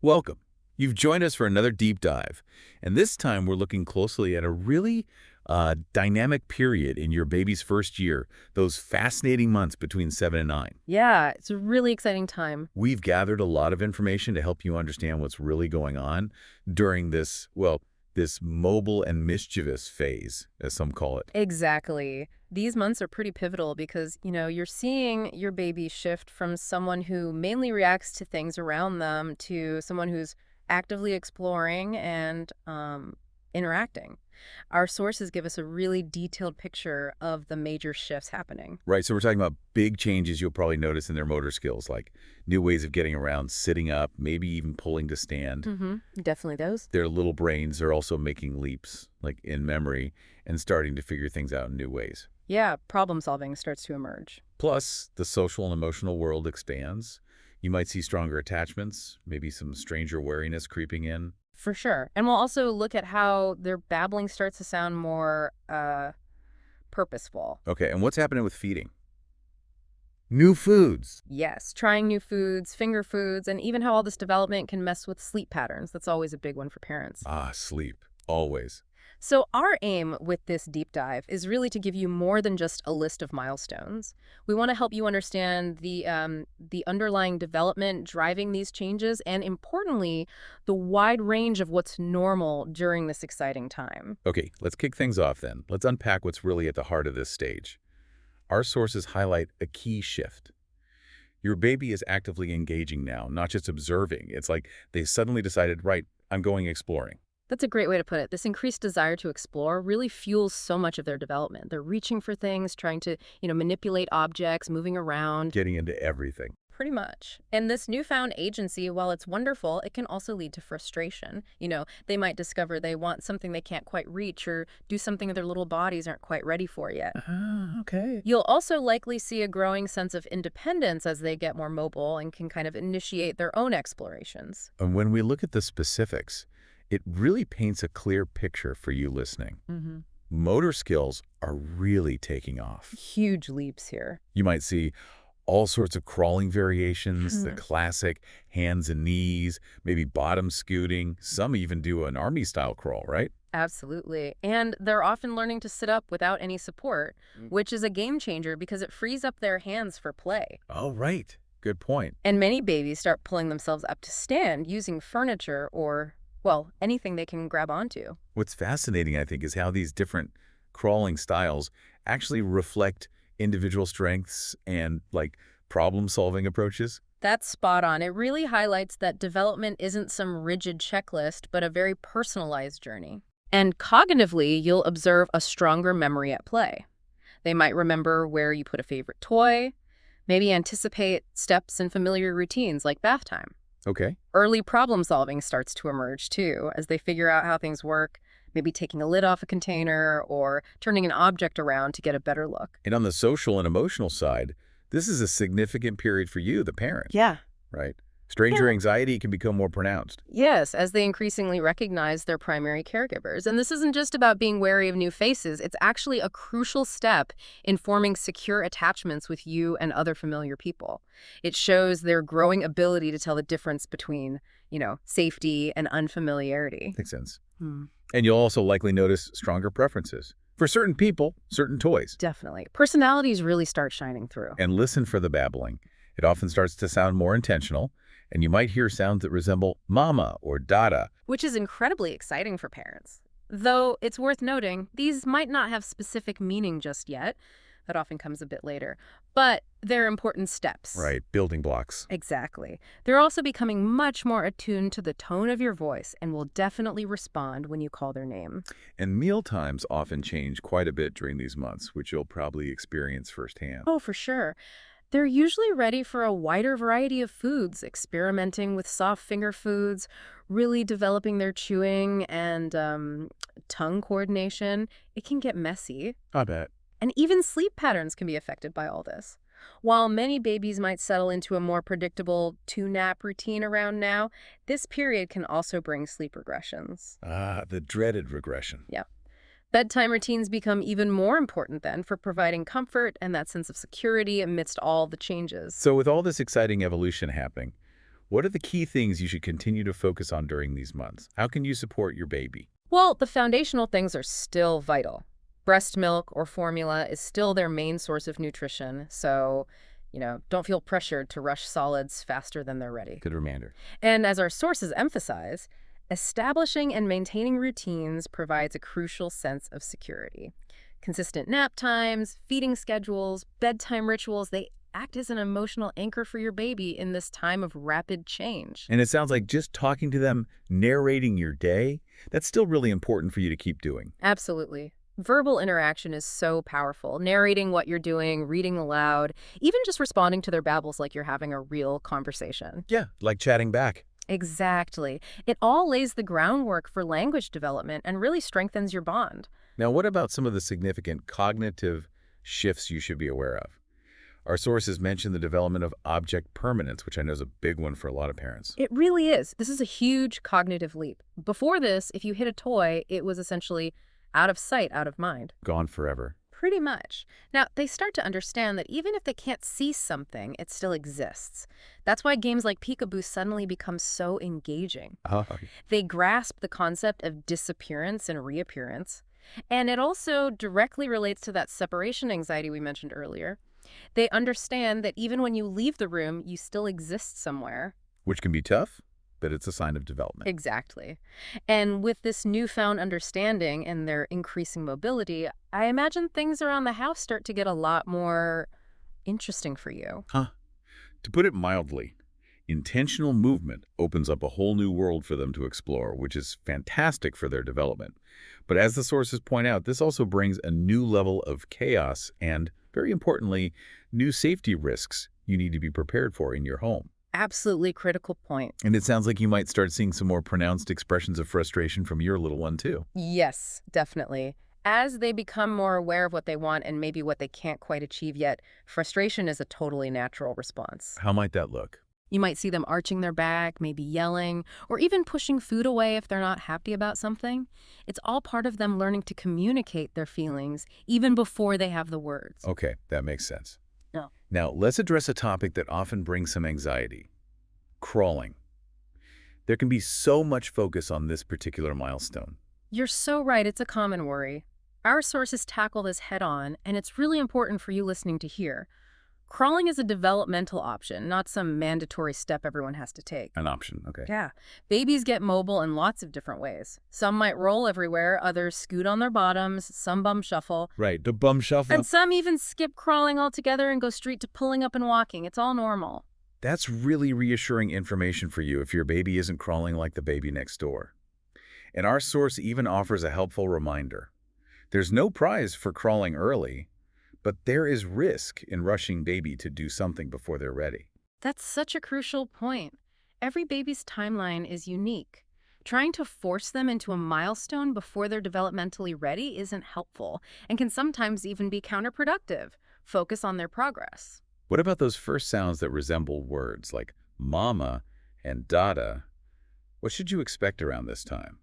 Welcome. You've joined us for another deep dive, and this time we're looking closely at a really dynamic period in your baby's first year, those fascinating months between 7 and 9. Yeah, it's a really exciting time. We've gathered a lot of information to help you understand what's really going on during this, well, this mobile and mischievous phase, as some call it. Exactly. These months are pretty pivotal because, you're seeing your baby shift from someone who mainly reacts to things around them to someone who's actively exploring and interacting. Our sources give us a really detailed picture of the major shifts happening. Right, so we're talking about big changes you'll probably notice in their motor skills, like new ways of getting around, sitting up, maybe even pulling to stand. Definitely those. Their little brains are also making leaps, like in memory, and starting to figure things out in new ways. Yeah, problem solving starts to emerge. Plus, the social and emotional world expands. You might see stronger attachments, maybe some stranger wariness creeping in. For sure. And we'll also look at how their babbling starts to sound more purposeful. Okay, and what's happening with feeding? New foods. Yes, trying new foods, finger foods, and even how all this development can mess with sleep patterns. That's always a big one for parents. Ah, sleep. Always. So our aim with this deep dive is really to give you more than just a list of milestones. We want to help you understand the underlying development driving these changes, and importantly, the wide range of what's normal during this exciting time. Okay, let's kick things off then. Let's unpack what's really at the heart of this stage. Our sources highlight a key shift. Your baby is actively engaging now, not just observing. It's like they suddenly decided, right, I'm going exploring. That's a great way to put it. This increased desire to explore really fuels so much of their development. They're reaching for things, trying to, manipulate objects, moving around. Getting into everything. Pretty much. And this newfound agency, while it's wonderful, it can also lead to frustration. They might discover they want something they can't quite reach or do something their little bodies aren't quite ready for yet. Okay. You'll also likely see a growing sense of independence as they get more mobile and can kind of initiate their own explorations. And when we look at the specifics, it really paints a clear picture for you listening. Motor skills are really taking off. Huge leaps here. You might see all sorts of crawling variations, the classic hands and knees, maybe bottom scooting. Some even do an army-style crawl, right? Absolutely. And they're often learning to sit up without any support, which is a game changer because it frees up their hands for play. Oh, right. Good point. And many babies start pulling themselves up to stand using furniture or, well, anything they can grab onto. What's fascinating, I think, is how these different crawling styles actually reflect individual strengths and, like, problem-solving approaches. That's spot on. It really highlights that development isn't some rigid checklist, but a very personalized journey. And cognitively, you'll observe a stronger memory at play. They might remember where you put a favorite toy, maybe anticipate steps and familiar routines like bath time. Okay. Early problem solving starts to emerge too, as they figure out how things work, maybe taking a lid off a container or turning an object around to get a better look. And on the social and emotional side, this is a significant period for you, the parent, Yeah. right? Stranger anxiety can become more pronounced. Yes, as they increasingly recognize their primary caregivers. And this isn't just about being wary of new faces. It's actually a crucial step in forming secure attachments with you and other familiar people. It shows their growing ability to tell the difference between, safety and unfamiliarity. Makes sense. And you'll also likely notice stronger preferences for certain people, certain toys. Definitely. Personalities really start shining through. And listen for the babbling. It often starts to sound more intentional, and you might hear sounds that resemble mama or dada. Which is incredibly exciting for parents. Though it's worth noting, these might not have specific meaning just yet. That often comes a bit later. But they're important steps. Right, building blocks. Exactly. They're also becoming much more attuned to the tone of your voice and will definitely respond when you call their name. And meal times often change quite a bit during these months, which you'll probably experience firsthand. Oh, for sure. They're usually ready for a wider variety of foods, experimenting with soft finger foods, really developing their chewing and tongue coordination. It can get messy. I bet. And even sleep patterns can be affected by all this. While many babies might settle into a more predictable two-nap routine around now, this period can also bring sleep regressions. Ah, the dreaded regression. Yeah. Bedtime routines become even more important then for providing comfort and that sense of security amidst all the changes. So with all this exciting evolution happening, What are the key things you should continue to focus on during these months? How can you support your baby? Well, the foundational things are still vital. Breast milk or formula is still their main source of nutrition, so, don't feel pressured to rush solids faster than they're ready. Good reminder. And as our sources emphasize, establishing and maintaining routines provides a crucial sense of security. Consistent nap times, feeding schedules, bedtime rituals, they act as an emotional anchor for your baby in this time of rapid change. And it sounds like just talking to them, narrating your day, that's still really important for you to keep doing. Absolutely. Verbal interaction is so powerful. Narrating what you're doing, reading aloud, even just responding to their babbles like you're having a real conversation. Yeah, like chatting back. Exactly. It all lays the groundwork for language development and really strengthens your bond. Now, what about some of the significant cognitive shifts you should be aware of? Our sources mention the development of object permanence, which I know is a big one for a lot of parents. It really is. This is a huge cognitive leap. Before this, if you hit a toy, it was essentially out of sight, out of mind. Gone forever. Pretty much. Now, they start to understand that even if they can't see something, it still exists. That's why games like Peekaboo suddenly become so engaging. Oh, They grasp the concept of disappearance and reappearance. And it also directly relates to that separation anxiety we mentioned earlier. They understand that even when you leave the room, you still exist somewhere. which can be tough, but it's a sign of development. Exactly. And with this newfound understanding and their increasing mobility, I imagine things around the house start to get a lot more interesting for you. Huh. To put it mildly, intentional movement opens up a whole new world for them to explore, which is fantastic for their development. But as the sources point out, this also brings a new level of chaos and, very importantly, new safety risks you need to be prepared for in your home. Absolutely critical point. And it sounds like you might start seeing some more pronounced expressions of frustration from your little one, too. Yes, definitely. As they become more aware of what they want and maybe what they can't quite achieve yet, frustration is a totally natural response. How might that look? You might see them arching their back, maybe yelling, or even pushing food away if they're not happy about something. It's all part of them learning to communicate their feelings even before they have the words. Okay, that makes sense. No. Now, let's address a topic that often brings some anxiety. Crawling. There can be so much focus on this particular milestone. You're so right, it's a common worry. Our sources tackle this head-on, and it's really important for you listening to hear. Crawling is a developmental option, not some mandatory step everyone has to take. An option, okay. Yeah. Babies get mobile in lots of different ways. Some might roll everywhere, others scoot on their bottoms, some bum shuffle, Right, the bum shuffle. and some even skip crawling altogether and go straight to pulling up and walking. It's all normal. That's really reassuring information for you if your baby isn't crawling like the baby next door. And our source even offers a helpful reminder. There's no prize for crawling early, but there is risk in rushing baby to do something before they're ready. That's such a crucial point. Every baby's timeline is unique. Trying to force them into a milestone before they're developmentally ready isn't helpful and can sometimes even be counterproductive. Focus on their progress. What about those first sounds that resemble words like mama and dada? What should you expect around this time?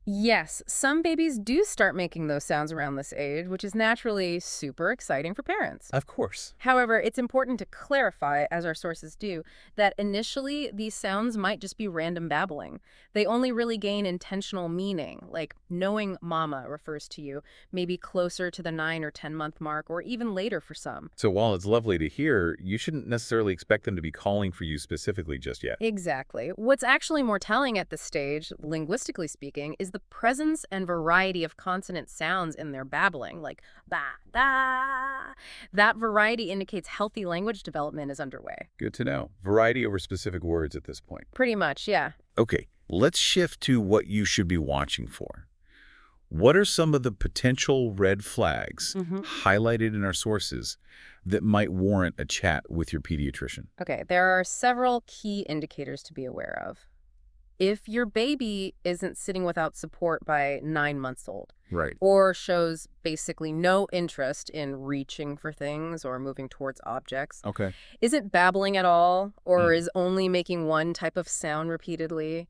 Yes, some babies do start making those sounds around this age, which is naturally super exciting for parents. Of course. However, it's important to clarify, as our sources do, that initially these sounds might just be random babbling. They only really gain intentional meaning, like knowing mama refers to you, maybe closer to the 9 or 10-month mark, or even later for some. So while it's lovely to hear, you shouldn't necessarily expect them to be calling for you specifically just yet. Exactly. What's actually more telling at this stage, linguistically speaking, is the presence and variety of consonant sounds in their babbling, like ba, da. That variety indicates healthy language development is underway. Good to know. Variety over specific words at this point. Pretty much, yeah. Okay, let's shift to what you should be watching for. What are some of the potential red flags highlighted in our sources that might warrant a chat with your pediatrician? Okay, there are several key indicators to be aware of. If your baby isn't sitting without support by 9 months old, Right. or shows basically no interest in reaching for things or moving towards objects, Okay. isn't babbling at all, or is only making one type of sound repeatedly,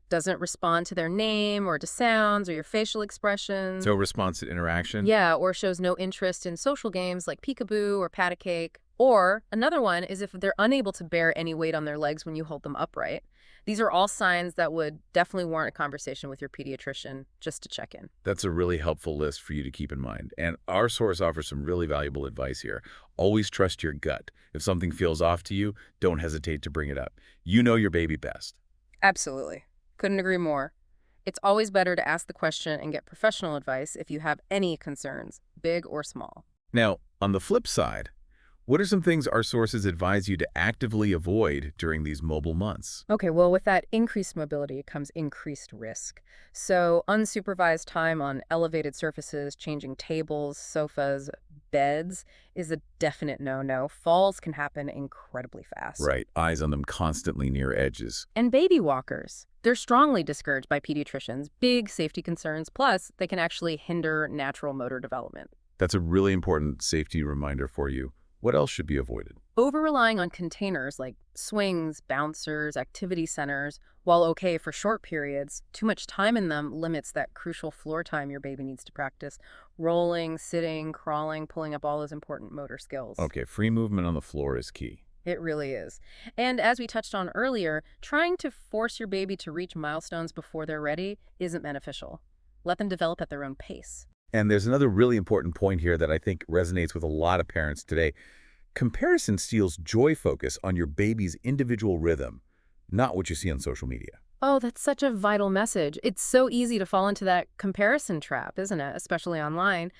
doesn't respond to their name or to sounds or your facial expressions. So response to interaction? Yeah, or shows no interest in social games like peekaboo or pat-a-cake. Or another one is if they're unable to bear any weight on their legs when you hold them upright. These are all signs that would definitely warrant a conversation with your pediatrician just to check in. That's a really helpful list for you to keep in mind. And our source offers some really valuable advice here. Always trust your gut. If something feels off to you, don't hesitate to bring it up. You know your baby best. Absolutely. Couldn't agree more. It's always better to ask the question and get professional advice if you have any concerns, big or small. Now, on the flip side, what are some things our sources advise you to actively avoid during these mobile months? Okay, well, with that increased mobility comes increased risk. So unsupervised time on elevated surfaces, changing tables, sofas, beds is a definite no-no. Falls can happen incredibly fast. Right, eyes on them constantly near edges. And baby walkers. They're strongly discouraged by pediatricians, big safety concerns, plus they can actually hinder natural motor development. That's a really important safety reminder for you. What else should be avoided? Over-relying on containers like swings, bouncers, activity centers, while okay for short periods, too much time in them limits that crucial floor time your baby needs to practice. Rolling, sitting, crawling, pulling up all those important motor skills. Okay, free movement on the floor is key. It really is. And as we touched on earlier, trying to force your baby to reach milestones before they're ready isn't beneficial. Let them develop at their own pace. And there's another really important point here that I think resonates with a lot of parents today. Comparison steals joy focus on your baby's individual rhythm, not what you see on social media. Oh, that's such a vital message. It's so easy to fall into that comparison trap, isn't it? Especially online.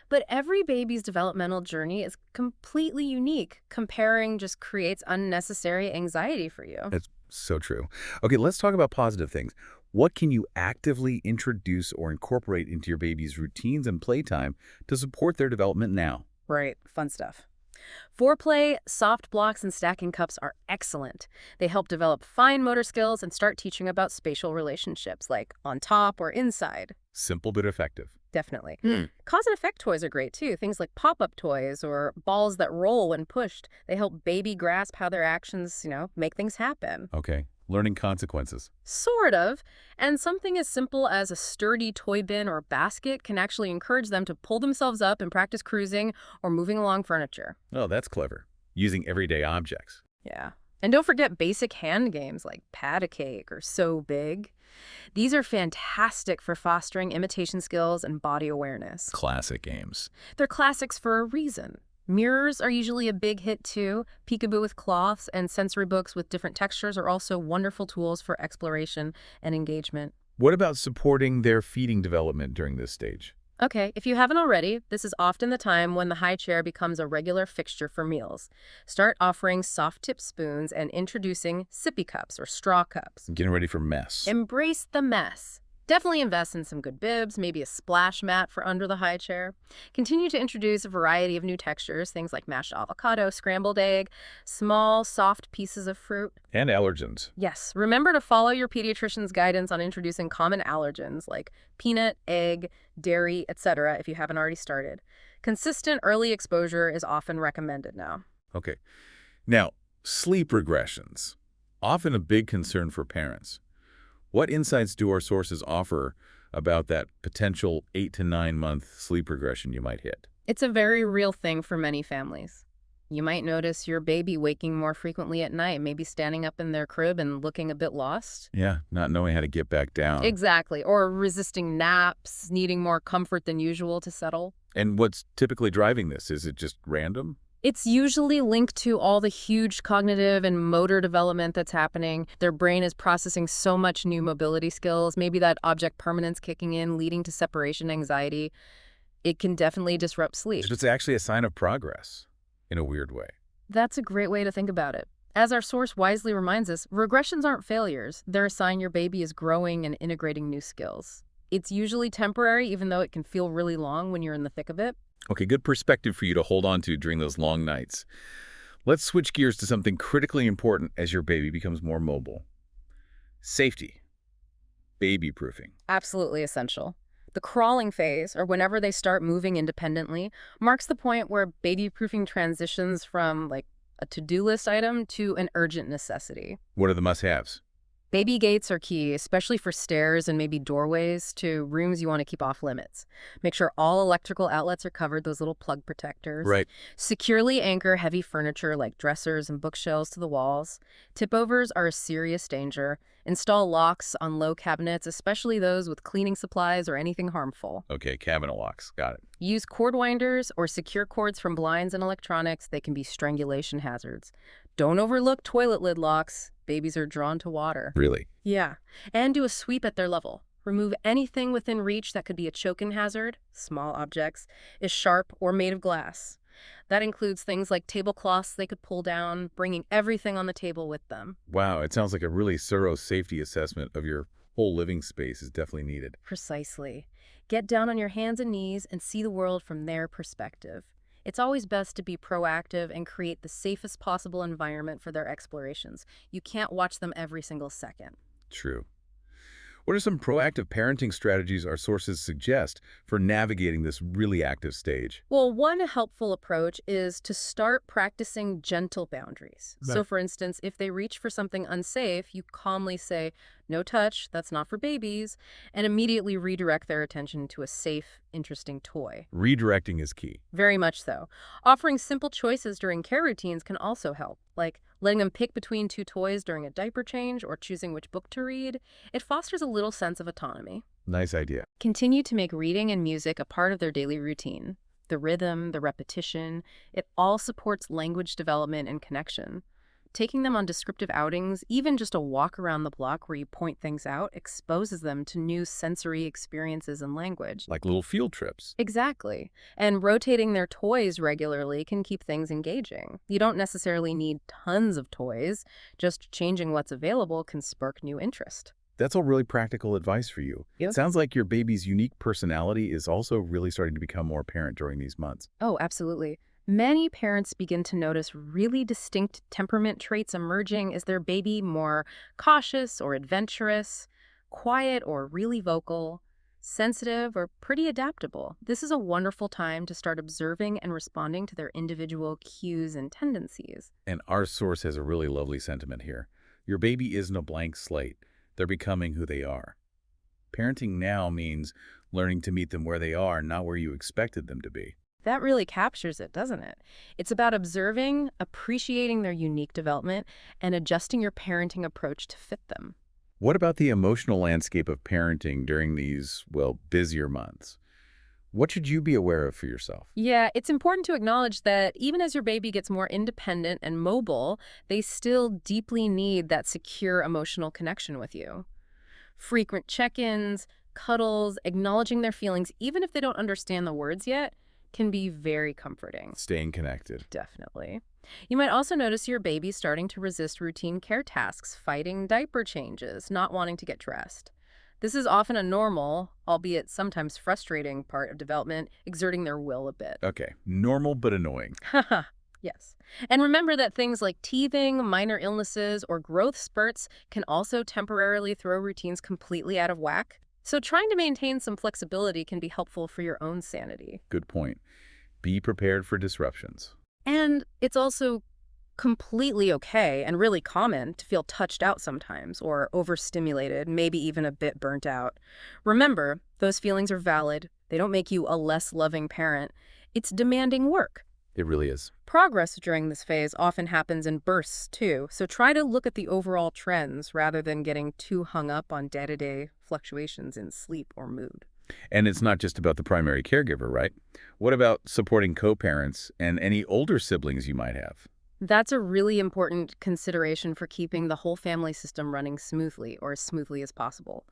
But every baby's developmental journey is completely unique. Comparing just creates unnecessary anxiety for you. That's so true. Okay, let's talk about positive things. What can you actively introduce or incorporate into your baby's routines and playtime to support their development now? Right, fun stuff. Foreplay, soft blocks, and stacking cups are excellent. They help develop fine motor skills and start teaching about spatial relationships, like on top or inside. Simple but effective. Definitely. Cause and effect toys are great, too. Things like pop-up toys or balls that roll when pushed. They help baby grasp how their actions, make things happen. Okay, learning consequences. Sort of. And something as simple as a sturdy toy bin or basket can actually encourage them to pull themselves up and practice cruising or moving along furniture. Oh, that's clever. Using everyday objects. Yeah. And don't forget basic hand games like Pat-a-Cake or So Big. These are fantastic for fostering imitation skills and body awareness. Classic games. They're classics for a reason. Mirrors are usually a big hit too. Peekaboo with cloths and sensory books with different textures are also wonderful tools for exploration and engagement. What about supporting their feeding development during this stage? Okay, if you haven't already, this is often the time when the high chair becomes a regular fixture for meals. Start offering soft-tip spoons and introducing sippy cups or straw cups. Getting ready for mess. Embrace the mess. Definitely invest in some good bibs, maybe a splash mat for under the high chair. Continue to introduce a variety of new textures, things like mashed avocado, scrambled egg, small, soft pieces of fruit. And allergens. Yes, remember to follow your pediatrician's guidance on introducing common allergens like peanut, egg, dairy, etc. if you haven't already started. Consistent early exposure is often recommended now. Okay. Now, sleep regressions. Often a big concern for parents. What insights do our sources offer about that potential 8 to 9 month sleep regression you might hit? It's a very real thing for many families. You might notice your baby waking more frequently at night, maybe standing up in their crib and looking a bit lost. Yeah, not knowing how to get back down. Exactly. Or resisting naps, needing more comfort than usual to settle. And what's typically driving this? Is it just random? It's usually linked to all the huge cognitive and motor development that's happening. Their brain is processing so much new mobility skills, maybe that object permanence kicking in, leading to separation anxiety. It can definitely disrupt sleep. It's actually a sign of progress in a weird way. That's a great way to think about it. As our source wisely reminds us, regressions aren't failures. They're a sign your baby is growing and integrating new skills. It's usually temporary, even though it can feel really long when you're in the thick of it. Okay, good perspective for you to hold on to during those long nights. Let's switch gears to something critically important as your baby becomes more mobile. Safety. Babyproofing. Absolutely essential. The crawling phase, or whenever they start moving independently, marks the point where babyproofing transitions from, like, a to-do list item to an urgent necessity. What are the must-haves? Baby gates are key, especially for stairs and maybe doorways to rooms you want to keep off limits. Make sure all electrical outlets are covered, those little plug protectors. Right. Securely anchor heavy furniture like dressers and bookshelves to the walls. Tipovers are a serious danger. Install locks on low cabinets, especially those with cleaning supplies or anything harmful. Okay, cabinet locks. Got it. Use cord winders or secure cords from blinds and electronics. They can be strangulation hazards. Don't overlook toilet lid locks. Babies are drawn to water. Really? Yeah. And do a sweep at their level. Remove anything within reach that could be a choking hazard, small objects, is sharp or made of glass. That includes things like tablecloths they could pull down, bringing everything on the table with them. Wow, it sounds like a really thorough safety assessment of your whole living space is definitely needed. Precisely. Get down on your hands and knees and see the world from their perspective. It's always best to be proactive and create the safest possible environment for their explorations. You can't watch them every single second. True. What are some proactive parenting strategies our sources suggest for navigating this really active stage? Well, one helpful approach is to start practicing gentle boundaries. Right. So, for instance, if they reach for something unsafe, you calmly say, "No touch, that's not for babies," and immediately redirect their attention to a safe, interesting toy. Redirecting is key. Very much so. Offering simple choices during care routines can also help, like letting them pick between two toys during a diaper change or choosing which book to read. It fosters a little sense of autonomy. Nice idea. Continue to make reading and music a part of their daily routine. The rhythm, the repetition, it all supports language development and connection. Taking them on descriptive outings, even just a walk around the block where you point things out, exposes them to new sensory experiences and language. Like little field trips. Exactly. And rotating their toys regularly can keep things engaging. You don't necessarily need tons of toys. Just changing what's available can spark new interest. That's all really practical advice for you. Yep. It sounds like your baby's unique personality is also really starting to become more apparent during these months. Oh, absolutely. Many parents begin to notice really distinct temperament traits emerging as their baby more cautious or adventurous, quiet or really vocal, sensitive or pretty adaptable. This is a wonderful time to start observing and responding to their individual cues and tendencies. And our source has a really lovely sentiment here. Your baby isn't a blank slate. They're becoming who they are. Parenting now means learning to meet them where they are, not where you expected them to be. That really captures it, doesn't it? It's about observing, appreciating their unique development, and adjusting your parenting approach to fit them. What about the emotional landscape of parenting during these, well, busier months? What should you be aware of for yourself? Yeah, it's important to acknowledge that even as your baby gets more independent and mobile, they still deeply need that secure emotional connection with you. Frequent check-ins, cuddles, acknowledging their feelings, even if they don't understand the words yet, can be very comforting. Staying connected. Definitely. You might also notice your baby starting to resist routine care tasks, fighting diaper changes, not wanting to get dressed. This is often a normal, albeit sometimes frustrating part of development, exerting their will a bit. Okay, normal but annoying. Haha, yes. And remember that things like teething, minor illnesses, or growth spurts can also temporarily throw routines completely out of whack. So trying to maintain some flexibility can be helpful for your own sanity. Good point. Be prepared for disruptions. And it's also completely okay and really common to feel touched out sometimes or overstimulated, maybe even a bit burnt out. Remember, those feelings are valid. They don't make you a less loving parent. It's demanding work. It really is. Progress during this phase often happens in bursts, too, so try to look at the overall trends rather than getting too hung up on day-to-day fluctuations in sleep or mood. And it's not just about the primary caregiver, right? What about supporting co-parents and any older siblings you might have? That's a really important consideration for keeping the whole family system running smoothly, or as smoothly as possible.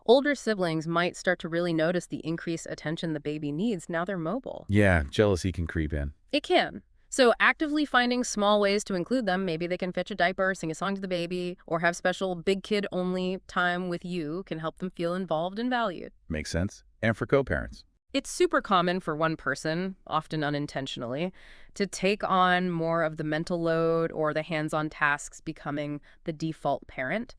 Older siblings might start to really notice the increased attention the baby needs now they're mobile. Yeah, jealousy can creep in. It can. So actively finding small ways to include them, maybe they can fetch a diaper, sing a song to the baby, or have special big kid only time with you can help them feel involved and valued. Makes sense. And for co-parents. It's super common for one person, often unintentionally, to take on more of the mental load or the hands-on tasks, becoming the default parent.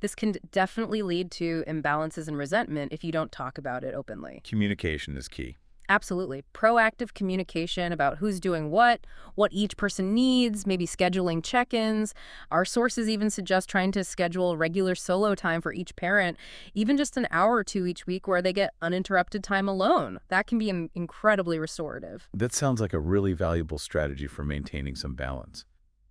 This can definitely lead to imbalances and resentment if you don't talk about it openly. Communication is key. Absolutely. Proactive communication about who's doing what each person needs, maybe scheduling check-ins. Our sources even suggest trying to schedule regular solo time for each parent, even just an hour or two each week where they get uninterrupted time alone. That can be incredibly restorative. That sounds like a really valuable strategy for maintaining some balance.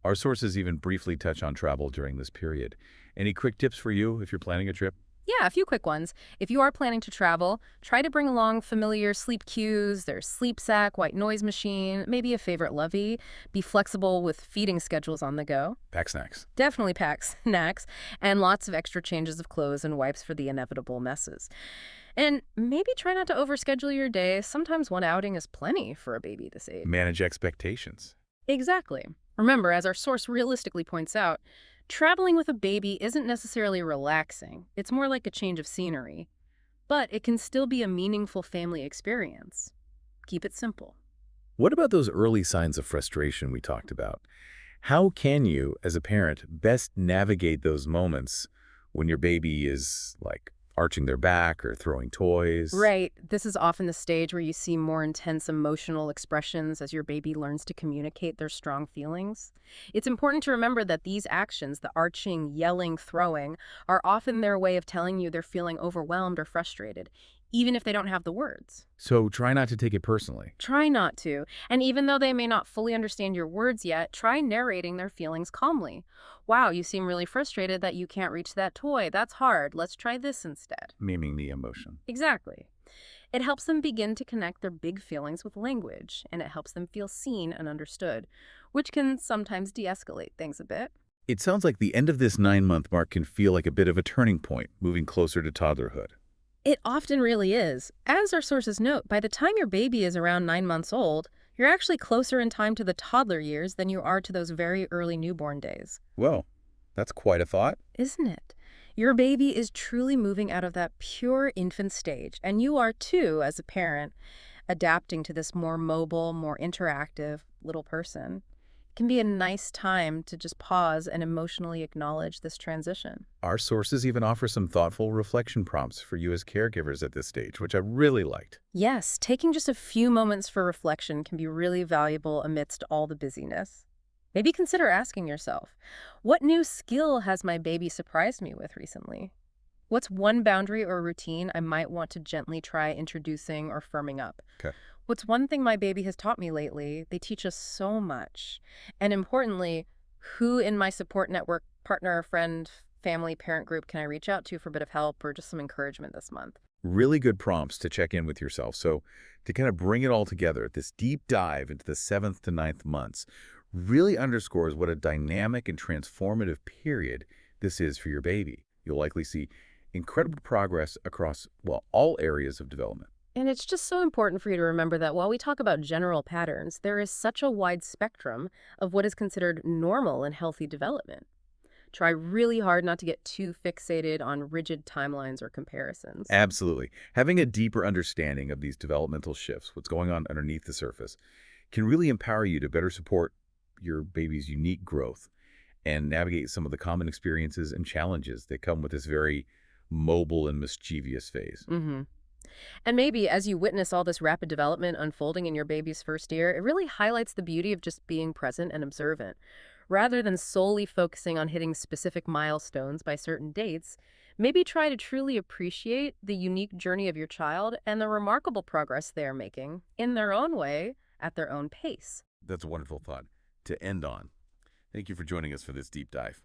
Our sources even briefly touch on travel during this period. Any quick tips for you if you're planning a trip? Yeah, a few quick ones. If you are planning to travel, try to bring along familiar sleep cues, their sleep sack, white noise machine, maybe a favorite lovey. Be flexible with feeding schedules on the go. Pack snacks. Definitely pack snacks, and lots of extra changes of clothes and wipes for the inevitable messes. And maybe try not to overschedule your day. Sometimes one outing is plenty for a baby this age. Manage expectations. Exactly. Remember, as our source realistically points out, traveling with a baby isn't necessarily relaxing. It's more like a change of scenery. But it can still be a meaningful family experience. Keep it simple. What about those early signs of frustration we talked about? How can you, as a parent, best navigate those moments when your baby is, like, arching their back or throwing toys? Right. This is often the stage where you see more intense emotional expressions as your baby learns to communicate their strong feelings. It's important to remember that these actions, the arching, yelling, throwing, are often their way of telling you they're feeling overwhelmed or frustrated, even if they don't have the words. So try not to take it personally. Try not to. And even though they may not fully understand your words yet, try narrating their feelings calmly. Wow, you seem really frustrated that you can't reach that toy. That's hard. Let's try this instead. Miming the emotion. Exactly. It helps them begin to connect their big feelings with language, and it helps them feel seen and understood, which can sometimes de-escalate things a bit. It sounds like the end of this 9-month mark can feel like a bit of a turning point, moving closer to toddlerhood. It often really is. As our sources note, by the time your baby is around 9 months old, you're actually closer in time to the toddler years than you are to those very early newborn days. Well, that's quite a thought. Isn't it? Your baby is truly moving out of that pure infant stage, and you are too, as a parent, adapting to this more mobile, more interactive little person. It can be a nice time to just pause and emotionally acknowledge this transition. Our sources even offer some thoughtful reflection prompts for you as caregivers at this stage, which I really liked. Yes, taking just a few moments for reflection can be really valuable amidst all the busyness. Maybe consider asking yourself, what new skill has my baby surprised me with recently? What's one boundary or routine I might want to gently try introducing or firming up? Okay. What's one thing my baby has taught me lately? They teach us so much. And importantly, who in my support network, partner, friend, family, parent group can I reach out to for a bit of help or just some encouragement this month? Really good prompts to check in with yourself. So to kind of bring it all together, this deep dive into the 7th to 9th months really underscores what a dynamic and transformative period this is for your baby. You'll likely see incredible progress across, well, all areas of development. And it's just so important for you to remember that while we talk about general patterns, there is such a wide spectrum of what is considered normal and healthy development. Try really hard not to get too fixated on rigid timelines or comparisons. Absolutely. Having a deeper understanding of these developmental shifts, what's going on underneath the surface, can really empower you to better support your baby's unique growth and navigate some of the common experiences and challenges that come with this very mobile and mischievous phase. Mm-hmm. And maybe as you witness all this rapid development unfolding in your baby's first year, it really highlights the beauty of just being present and observant. Rather than solely focusing on hitting specific milestones by certain dates, maybe try to truly appreciate the unique journey of your child and the remarkable progress they are making in their own way, at their own pace. That's a wonderful thought to end on. Thank you for joining us for this deep dive.